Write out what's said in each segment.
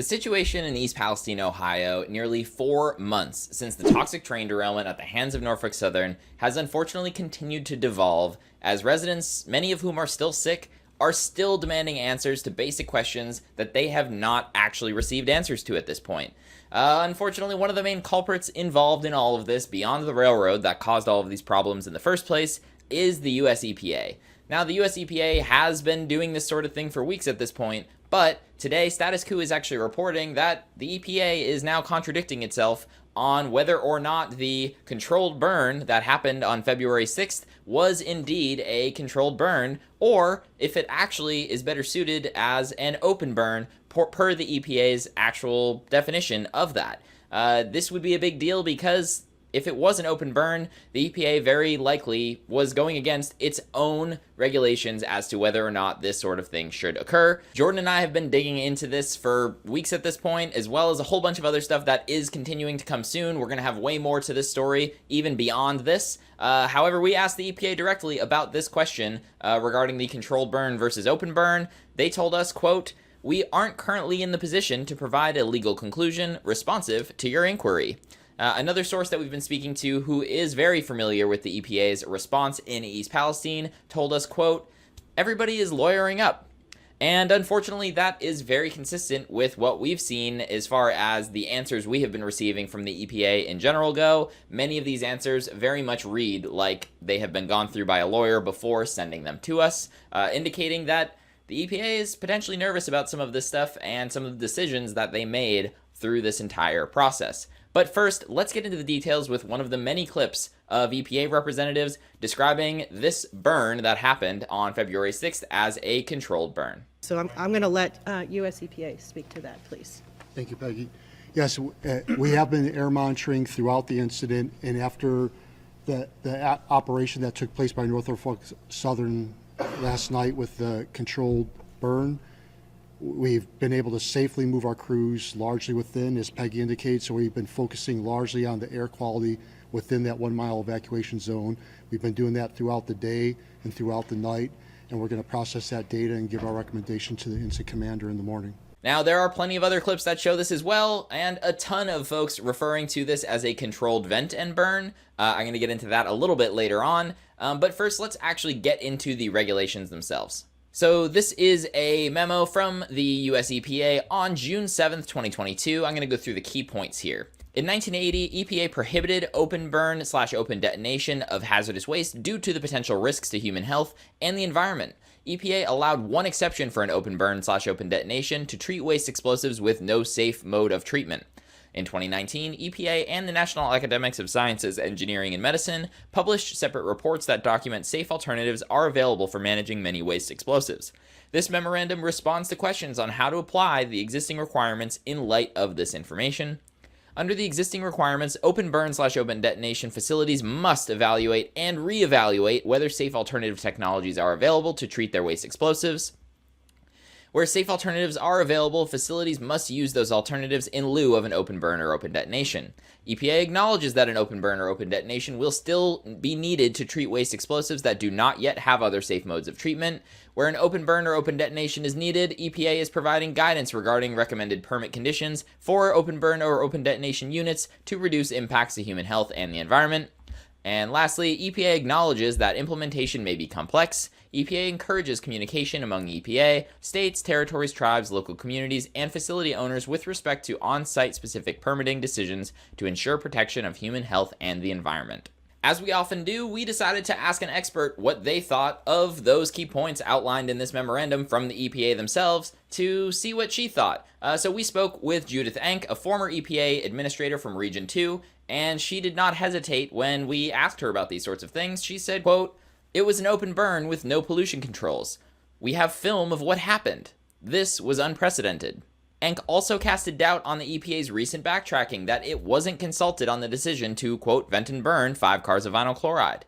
The situation in East Palestine, Ohio, nearly 4 months since the toxic train derailment at the hands of Norfolk Southern, has unfortunately continued to devolve, as residents, many of whom are still sick, are still demanding answers to basic questions that they have not actually received answers to at this point. Unfortunately, one of the main culprits involved in all of this, beyond the railroad that caused all of these problems in the first place, is the US EPA. Now, the US EPA has been doing this sort of thing for weeks at this point, but today, Status Coup is actually reporting that the EPA is now contradicting itself on whether or not the controlled burn that happened on February 6th was indeed a controlled burn, or if it actually is better suited as an open burn per the EPA's actual definition of that. This would be a big deal because if it was an open burn, the EPA very likely was going against its own regulations as to whether or not this sort of thing should occur. Jordan and I have been digging into this for weeks at this point, as well as a whole bunch of other stuff that is continuing to come soon. We're going to have way more to this story, even beyond this. However, we asked the EPA directly about this question regarding the controlled burn versus open burn. They told us, quote, "We aren't currently in the position to provide a legal conclusion responsive to your inquiry." Another source that we've been speaking to who is very familiar with the EPA's response in East Palestine told us, quote, "Everybody is lawyering up." And unfortunately, that is very consistent with what we've seen as far as the answers we have been receiving from the EPA in general go. Many of these answers very much read like they have been gone through by a lawyer before sending them to us, indicating that the EPA is potentially nervous about some of this stuff and some of the decisions that they made through this entire process. But first, let's get into the details with one of the many clips of EPA representatives describing this burn that happened on February 6th as a controlled burn. So I'm going to let US EPA speak to that, please. Thank you, Peggy. Yes, we have been air monitoring throughout the incident, and after the operation that took place by Norfolk Southern last night with the controlled burn, we've been able to safely move our crews largely within, as Peggy indicates, so we've been focusing largely on the air quality within that 1 mile evacuation zone. We've been doing that throughout the day and throughout the night, and we're going to process that data and give our recommendation to the incident commander in the morning. Now, there are plenty of other clips that show this as well, and a ton of folks referring to this as a controlled vent and burn. I'm going to get into that a little bit later on, but first let's actually get into the regulations themselves. So this is a memo from the US EPA on June 7th, 2022. I'm going to go through the key points here. In 1980, EPA prohibited open burn/open detonation of hazardous waste due to the potential risks to human health and the environment. EPA allowed one exception for an open burn/open detonation to treat waste explosives with no safe mode of treatment. In 2019, EPA and the National Academies of Sciences, Engineering, and Medicine published separate reports that document safe alternatives are available for managing many waste explosives. This memorandum responds to questions on how to apply the existing requirements in light of this information. Under the existing requirements, open burn/open detonation facilities must evaluate and reevaluate whether safe alternative technologies are available to treat their waste explosives. Where safe alternatives are available, facilities must use those alternatives in lieu of an open burn or open detonation. EPA acknowledges that an open burn or open detonation will still be needed to treat waste explosives that do not yet have other safe modes of treatment. Where an open burn or open detonation is needed, EPA is providing guidance regarding recommended permit conditions for open burn or open detonation units to reduce impacts to human health and the environment. And lastly, EPA acknowledges that implementation may be complex. EPA encourages communication among EPA, states, territories, tribes, local communities, and facility owners with respect to on-site specific permitting decisions to ensure protection of human health and the environment. As we often do, we decided to ask an expert what they thought of those key points outlined in this memorandum from the EPA themselves to see what she thought. So we spoke with Judith Enck, a former EPA administrator from Region 2, and she did not hesitate when we asked her about these sorts of things. She said, quote, "It was an open burn with no pollution controls. We have film of what happened. This was unprecedented." Enck also casted doubt on the EPA's recent backtracking that it wasn't consulted on the decision to, quote, "vent and burn 5 cars of vinyl chloride."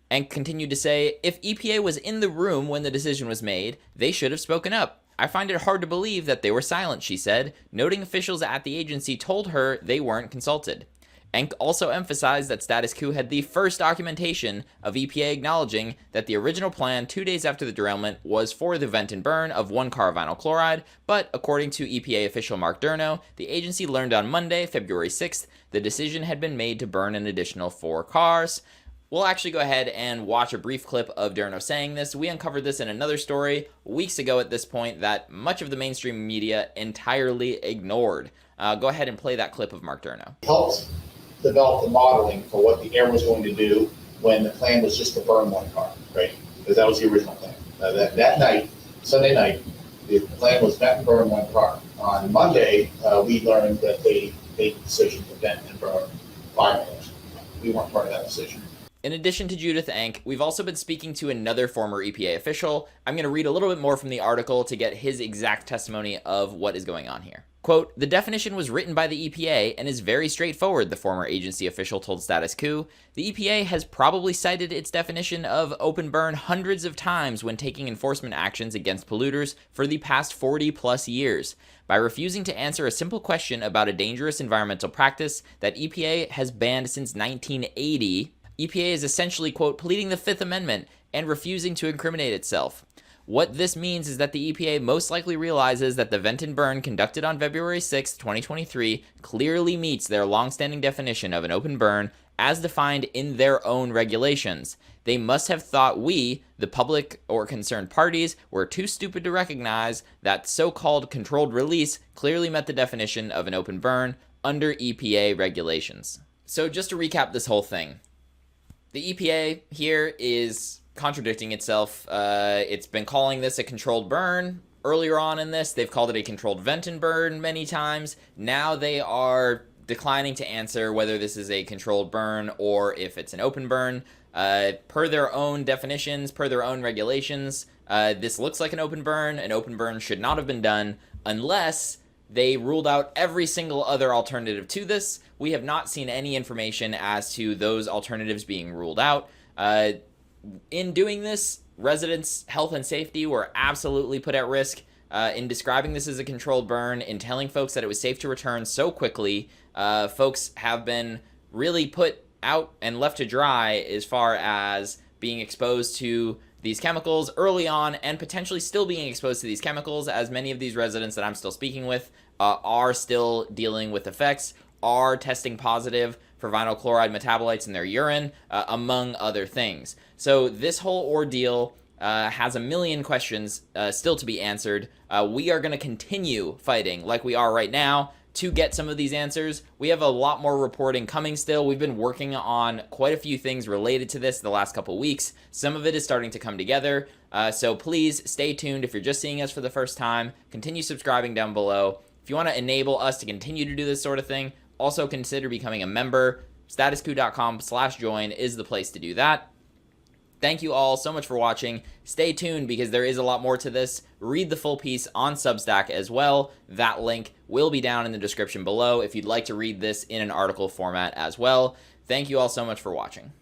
Enck continued to say, if EPA was in the room when the decision was made, they should have spoken up. I find it hard to believe that they were silent, she said, noting officials at the agency told her they weren't consulted. Enck also emphasized that Status Coup had the first documentation of EPA acknowledging that the original plan 2 days after the derailment was for the vent and burn of 1 car of vinyl chloride, but according to EPA official Mark Durno, the agency learned on Monday, February 6th, the decision had been made to burn an additional 4 cars. We'll actually go ahead and watch a brief clip of Durno saying this. We uncovered this in another story weeks ago at this point that much of the mainstream media entirely ignored. Go ahead and play that clip of Mark Durno. Helped develop the modeling for what the air was going to do when the plan was just to burn 1 car, right? Because that was the original plan. That night, Sunday night, the plan was vent and burn 1 car. On Monday, we learned that they made the decision to vent and burn 5 cars. We weren't part of that decision. In addition to Judith Enck, we've also been speaking to another former EPA official. I'm going to read a little bit more from the article to get his exact testimony of what is going on here. Quote, "The definition was written by the EPA and is very straightforward," the former agency official told Status Coup. "The EPA has probably cited its definition of open burn hundreds of times when taking enforcement actions against polluters for the past 40 plus years. By refusing to answer a simple question about a dangerous environmental practice that EPA has banned since 1980, EPA is essentially, quote, pleading the Fifth Amendment and refusing to incriminate itself. What this means is that the EPA most likely realizes that the vent and burn conducted on February 6, 2023 clearly meets their longstanding definition of an open burn as defined in their own regulations. They must have thought we, the public or concerned parties, were too stupid to recognize that so-called controlled release clearly met the definition of an open burn under EPA regulations." So just to recap this whole thing, the EPA here is contradicting itself. It's been calling this a controlled burn. Earlier on in this, they've called it a controlled vent and burn many times. Now they are declining to answer whether this is a controlled burn or if it's an open burn. Per their own definitions, per their own regulations, this looks like an open burn. An open burn should not have been done unless they ruled out every single other alternative to this. We have not seen any information as to those alternatives being ruled out. In doing this, residents' health and safety were absolutely put at risk. In describing this as a controlled burn, in telling folks that it was safe to return so quickly, folks have been really put out and left to dry as far as being exposed to these chemicals early on and potentially still being exposed to these chemicals, as many of these residents that I'm still speaking with are still dealing with effects, are testing positive for vinyl chloride metabolites in their urine, among other things. So this whole ordeal has a million questions still to be answered. We are going to continue fighting like we are right now to get some of these answers. We have a lot more reporting coming still. We've been working on quite a few things related to this the last couple weeks. Some of it is starting to come together. So please stay tuned. If you're just seeing us for the first time, continue subscribing down below. If you want to enable us to continue to do this sort of thing, also consider becoming a member. StatusCoup.com/join is the place to do that. Thank you all so much for watching. Stay tuned because there is a lot more to this. Read the full piece on Substack as well. That link will be down in the description below if you'd like to read this in an article format as well. Thank you all so much for watching.